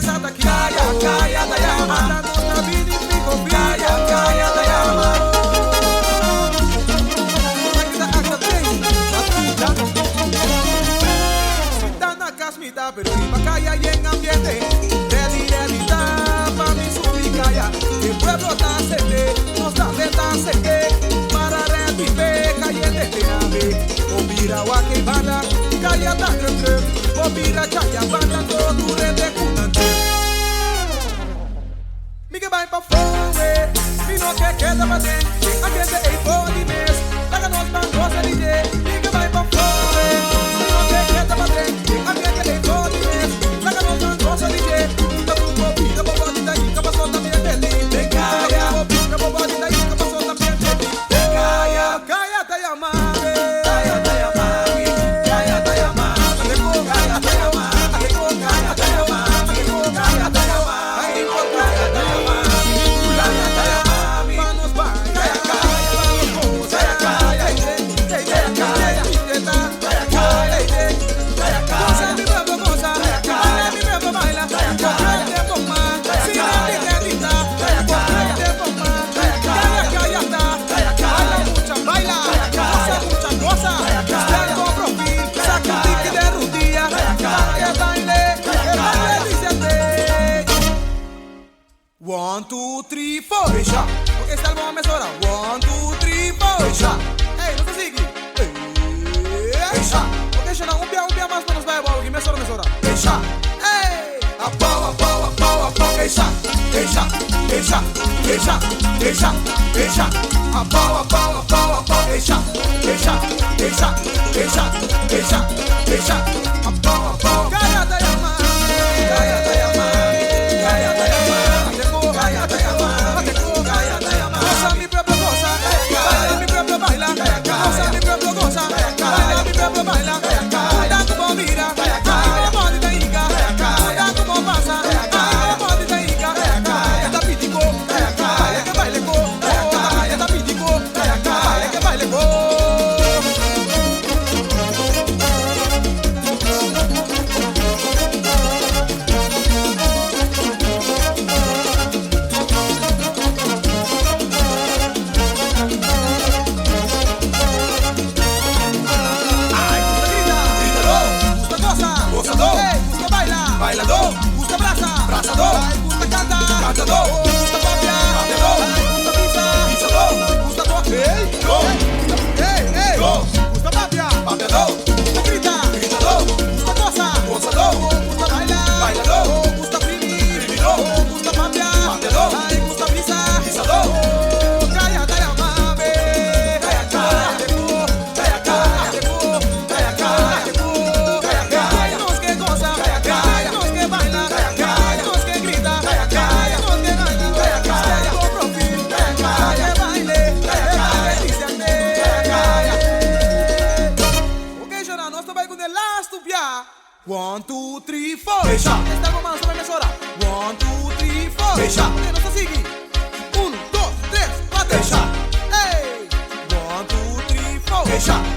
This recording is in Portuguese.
essa daqui. Caia da Yama. Mata nossa vida e fico caia da Yama. Pero riba calla y en ambiente ready da pa mi subicaya. El pueblo está sede, nos da beta sede. Para revive cayente te ave. O mira wa que banda, calla ta creu. O mira chaya banda todo rende cunante. Mi que vai pa fome, mi no que queda pa dentro. Ambiente ei pode mes, laga nos bancos de DJ. Mi que vai pa fome, mi no que queda pa dentro. Ambiente ei pode mes, laga nos bancos de DJ. Puta pumbo, pica bobo de daí, que passou da minha pele. Vem caia, pica bobo de daí, que passou da minha pele. Vem caia, caia da Yama, caia da Yama, caia da Yama, caia da Yama, caia da Yama, caia da Yama, aí por caia da Yama, caia da Yama, manos vai, caia, vamos, caia, cosa mi bravo cosa, mi bravo baila, porque te toma, si nadie te grita, porque te toma, calla, baila mucha, baila, goza mucha cosa, usted con profil, saca un tique de rutilla, que baile dice así. 1, 2, 3, 4, fecha, porque está el bom mesora, 1, 2, 3, 4, fecha, ei, não se sigue, fecha, porque já não umbia mais para nos vai igual, que mesora, fecha, ei, a pau, fecha, fecha, fecha, fecha, fecha, fecha, a pau, fecha, fecha, fecha, fecha, fecha, fecha, a pau, caia da Yama, caia da Yama, caia da Yama, caia da Yama, caia da Yama, goza mi propio goza, baila mi propio baila, goza mi propio goza, baila mi propio baila, cuida como mira, ay como de taiga, cuida como pasa, ay como de taiga, está pitico, baile que baile go, está pitico, baile que baile go. Bailador, gusta abrazador, gusta cantador, gusta papeador, gusta pisador, gusta toque, gusta papeador, gusta gritador, gusta gozador, gusta bailador, gusta primidor, gusta papeador, gusta pisador. Caia da Yama, One, two, three, four. Fecha. Esta goma sobre mesora. 1, 2, 3, 4. Fecha. Porque não se sigue. 1, 2, 3, 4. Fecha. Hey. 1, 2, 3, 4. Fecha.